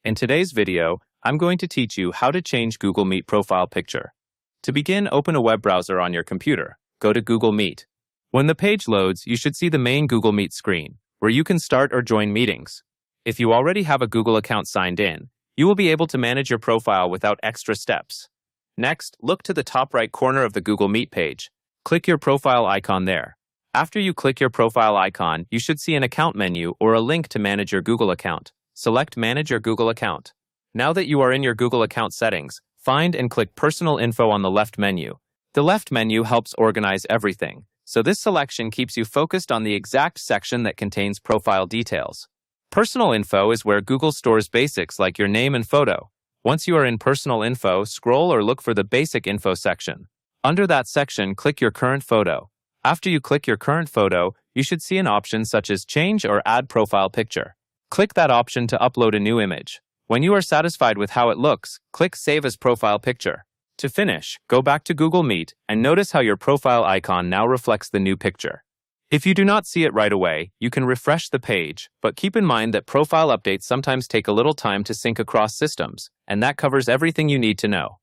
In today's video, I'm going to teach you how to change Google Meet profile picture. To begin, open a web browser on your computer. Go to Google Meet. When the page loads, you should see the main Google Meet screen, where you can start or join meetings. If you already have a Google account signed in, you will be able to manage your profile without extra steps. Next, look to the top right corner of the Google Meet page. Click your profile icon there. After you click your profile icon, you should see an account menu or a link to manage your Google account. Select Manage your Google account. Now that you are in your Google account settings, find and click Personal Info on the left menu. The left menu helps organize everything, so this selection keeps you focused on the exact section that contains profile details. Personal Info is where Google stores basics like your name and photo. Once you are in Personal Info, scroll or look for the Basic Info section. Under that section, click your current photo. After you click your current photo, you should see an option such as Change or Add Profile Picture. Click that option to upload a new image. When you are satisfied with how it looks, click Save as Profile Picture. To finish, go back to Google Meet and notice how your profile icon now reflects the new picture. If you do not see it right away, you can refresh the page, but keep in mind that profile updates sometimes take a little time to sync across systems, and that covers everything you need to know.